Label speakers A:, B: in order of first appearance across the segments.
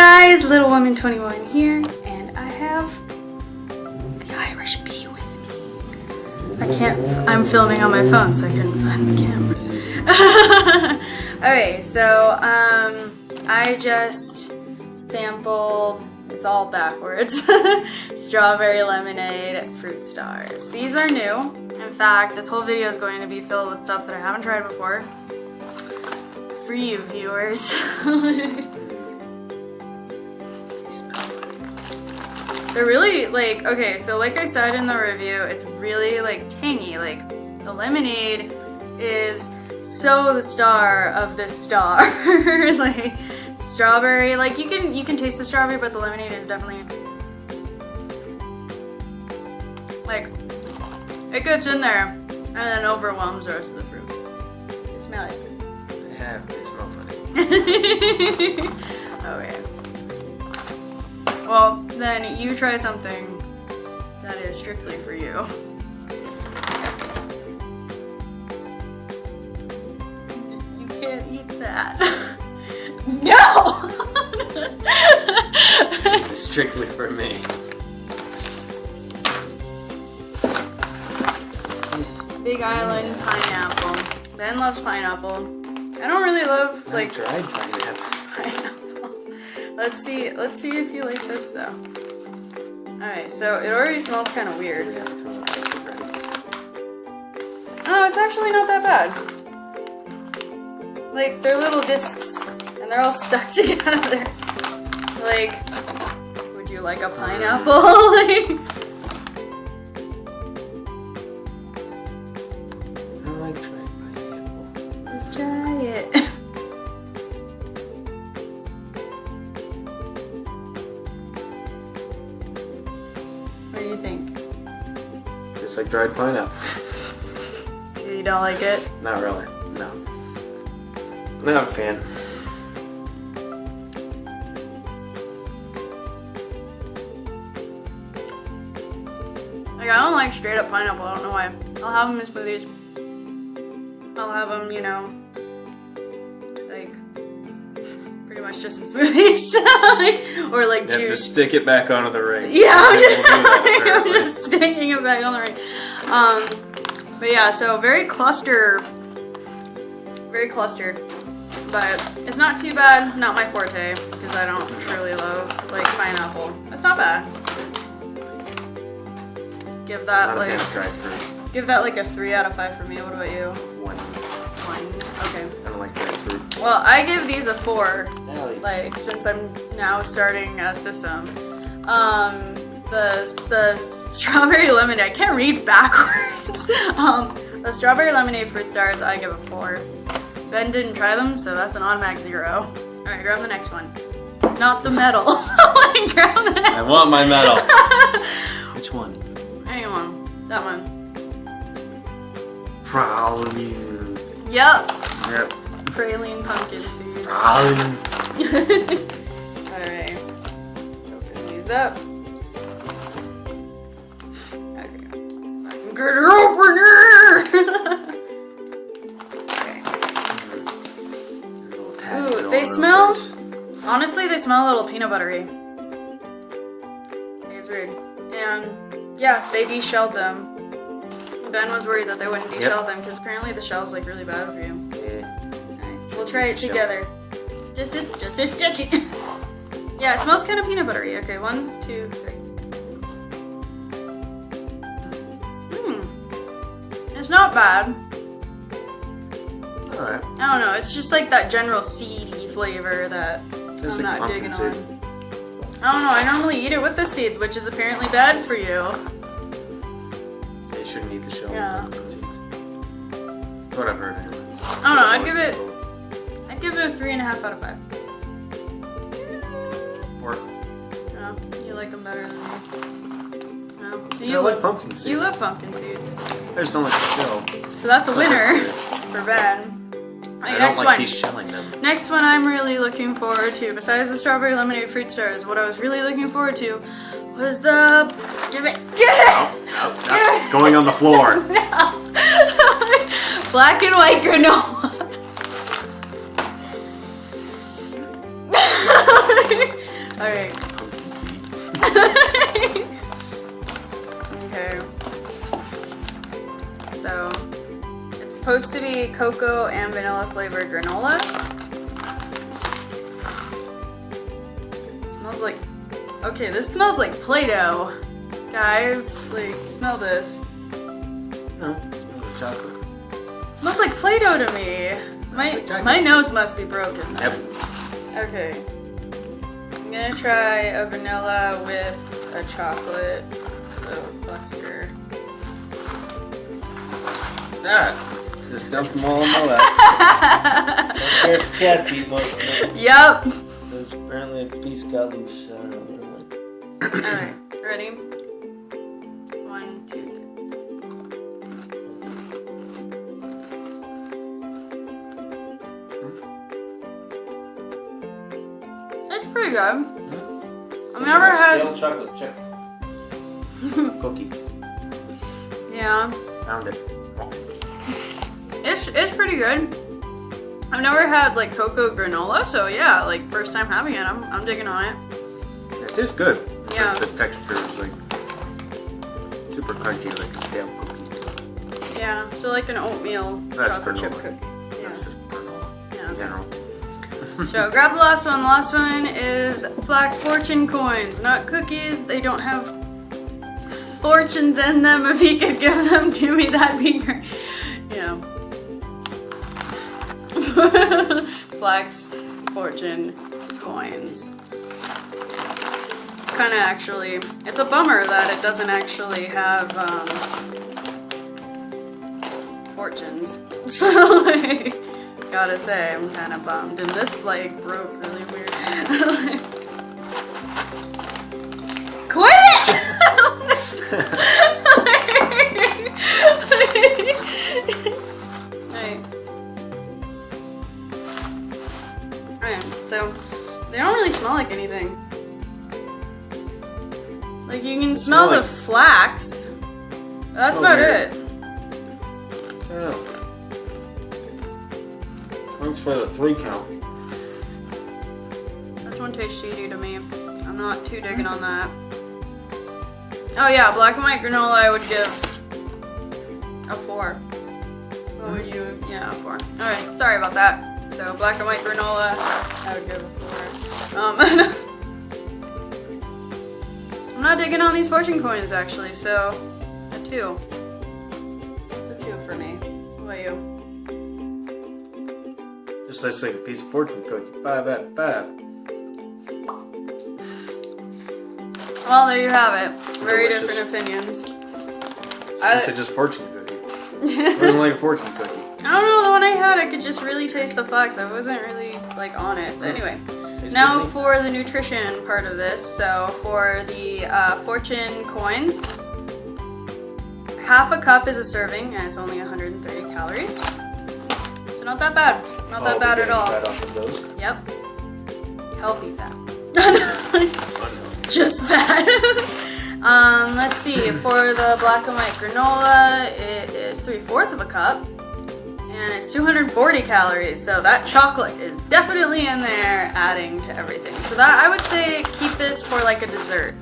A: guys, Little Woman 21 here, and I have the Irish bee with me. I'm filming on my phone, so I couldn't find the camera. Okay, so I just sampled, it's all backwards, strawberry lemonade fruit stars. These are new. In fact, this whole video is going to be filled with stuff that I haven't tried before. It's for you, viewers. They're really like, okay, so like I said in the review, it's really like tangy. Like the lemonade is so the star of this star. Like strawberry, like you can taste the strawberry, but the lemonade is definitely like it gets in there and then overwhelms the rest of the fruit. You smell it.
B: Yeah, they smell funny.
A: Okay. Well, then you try something that is strictly for you. You can't eat that. No!
B: Strictly for me.
A: Big Island pineapple. Ben loves pineapple. I don't really love like
B: dried pineapple.
A: Let's see if you like this though. Alright, so it already smells kind of weird. Oh, it's actually not that bad. Like, they're little discs, and they're all stuck together. Like, would you like a pineapple? Like,
B: I like dried pineapple.
A: let's try it. What do you think?
B: Just like dried pineapple.
A: You don't like it?
B: Not really. No. Not a fan.
A: Like, I don't like straight up pineapple. I don't know why. I'll have them in smoothies. I'll have them, you know, like pretty much just in smoothies, or like
B: You have to
A: juice.
B: stick it back onto the ring.
A: Yeah, I'm
B: We'll do
A: just sticking it back on the ring. But yeah, so very clustered. But it's not too bad. Not my forte, because I don't truly love like pineapple. It's not bad. Give that
B: Not a
A: like
B: fan of dried fruit.
A: give that like a 3 out of 5 for me. What about you?
B: 1.
A: 1. Okay.
B: I don't like dried fruit.
A: Well, I give these a 4.
B: Really?
A: Like since I'm now starting a system. The strawberry lemonade. I can't read backwards. The strawberry lemonade fruit stars. I give a 4. Ben didn't try them, so that's an automatic 0. All right, grab the next one. Not the medal. Like, grab the next.
B: I want my medal. Which one?
A: Anyone. That one.
B: Praline.
A: Yep.
B: Yep.
A: Praline pumpkin seeds.
B: Praline.
A: Alright. Let's open these up. Okay. I can get it open here! Okay.
B: Little tags
A: Ooh,
B: all
A: they
B: over the
A: smell-
B: place.
A: Honestly, they smell a little peanut buttery. It's weird. And yeah, they deshelled them. Ben was worried that they wouldn't deshell them because apparently the shell's like really bad for you.
B: Yeah.
A: Alright, we'll try it together. Just check it. Yeah, it smells kind of peanut buttery. Okay, 1, 2, 3. It's not bad.
B: Alright.
A: I don't know. It's just like that general seedy flavor that
B: It's
A: I'm
B: like
A: not
B: pumpkin
A: digging
B: seed.
A: on. I don't know. I normally eat it with the seed, which is apparently bad for you.
B: They shouldn't eat the shell
A: Yeah.
B: with pumpkin seeds. What I've heard anyway.
A: I don't know. I'd give it a 3.5 out of 5.
B: 4.
A: No, you like them better than me. No,
B: I like pumpkin seeds.
A: You love pumpkin seeds.
B: I just don't like the shell.
A: So that's a winner for Ben.
B: I
A: Alright,
B: don't
A: next
B: like
A: one.
B: deshelling them.
A: Next one I'm really looking forward to, besides the strawberry lemonade fruit stars, what I was really looking forward to was the... Give it!
B: No, it's going on the floor.
A: No. Black and white granola. Okay. So, it's supposed to be cocoa and vanilla flavored granola. It smells like... Okay, this smells like Play-Doh. Guys, like, smell this.
B: No, it smells like chocolate.
A: It smells like Play-Doh to me. My nose must be broken then.
B: Yep.
A: Okay. I'm gonna try a vanilla with a chocolate. So, cluster.
B: That. Just dump them all in my lap. Don't care if the cats eat most of it.
A: Yep.
B: Because apparently a piece got loose. I don't know what it went.
A: Alright, ready? 1, 2, 3. It's pretty good. I've never had.
B: Stale chocolate chip cookie.
A: Yeah,
B: Found it.
A: it's pretty good. I've never had like cocoa granola, so yeah, like first time having it, I'm digging on it.
B: It tastes good.
A: Yeah.
B: Just the texture is like super crunchy, like a stale cookie.
A: Yeah, so like an oatmeal
B: That's
A: chocolate chip
B: granola.
A: cookie. Yeah.
B: That's just granola
A: Yeah.
B: in general.
A: So grab the last one. The last one is Flax Fortune coins, not cookies. They don't have fortunes in them. If you could give them to me, that'd be great. Yeah. Flax Fortune coins. Kind of actually, it's a bummer that it doesn't actually have fortunes. So like, gotta say, I'm kind of bummed. And this like broke really weird. Quit it! Alright, so they don't really smell like anything. Like you can smell the
B: like-
A: flax. That's
B: Oh,
A: about
B: weird.
A: it.
B: Oh. Thanks for the 3 count.
A: This one tastes shady to me. I'm not too digging on that. Oh yeah, black and white granola I would give a 4. What would you? Yeah, a 4. Alright, sorry about that. So black and white granola, I would give a 4. I'm not digging on these fortune coins actually, so a 2. It's a 2 for me. What about you?
B: Just like a piece of fortune cookie. 5 out of 5.
A: Well, there you have it. Very
B: Delicious.
A: different opinions.
B: I said just fortune cookie. It wasn't like a fortune cookie.
A: I don't know, the one I had, I could just really taste the flax. I wasn't really, like, on it. But anyway,
B: Tastes
A: now
B: good to me.
A: for the nutrition part of this. So, for the fortune coins, half a cup is a serving, and it's only 130 calories. So not that bad. Not that bad at all.
B: Fat off of those.
A: Yep. Healthy fat.
B: Unhealthy.
A: Just fat. Let's see. For the black and white granola, it is 3/4 of a cup. And it's 240 calories, so that chocolate is definitely in there adding to everything. So that, I would say, keep this for like a dessert.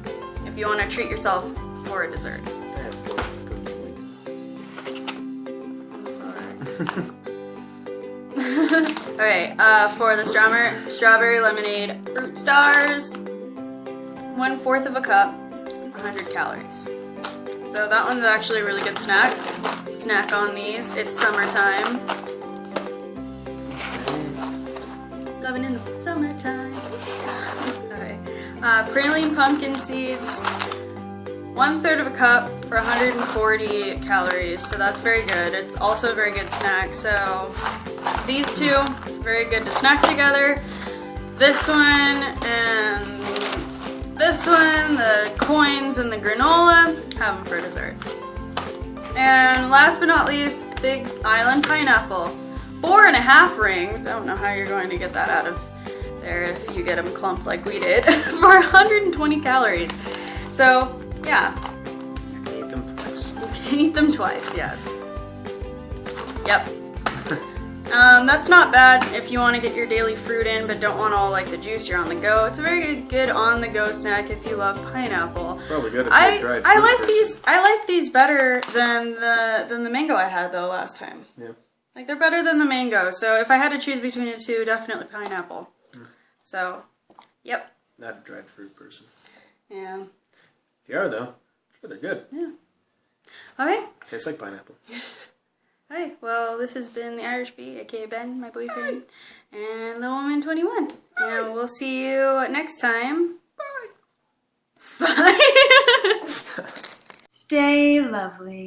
A: If you want to treat yourself for a dessert.
B: I have fortune cookie.
A: Alright, for the strawberry lemonade fruit stars, 1/4 of a cup, 100 calories. So that one's actually a really good snack. Snack on these. It's summertime. Loving in the summertime. Alright. Praline pumpkin seeds, 1/3 of a cup for 140 calories. So that's very good. It's also a very good snack. So these two, very good to snack together. This one and this one, the coins and the granola, have them for dessert. And last but not least, Big Island pineapple. 4.5 rings. I don't know how you're going to get that out of there if you get them clumped like we did. For 120 calories. So, yeah.
B: Eat them twice.
A: You can eat them twice, yes. Yep. That's not bad if you want to get your daily fruit in but don't want all like the juice. You're on the go. It's a very good on the go snack if you love pineapple.
B: Probably good if you're dried
A: I
B: fruit
A: like
B: person.
A: these. I like these better than the mango I had though last time.
B: Yeah.
A: Like they're better than the mango. So if I had to choose between the two, definitely pineapple. So, yep.
B: Not a dried fruit person.
A: Yeah.
B: If you are though, sure they're good.
A: Yeah. Okay.
B: Tastes like pineapple.
A: Alright, well, this has been the Irish Bee, aka Ben, my boyfriend, and the Woman 21. And we'll see you next time. Bye. Bye. Stay lovely.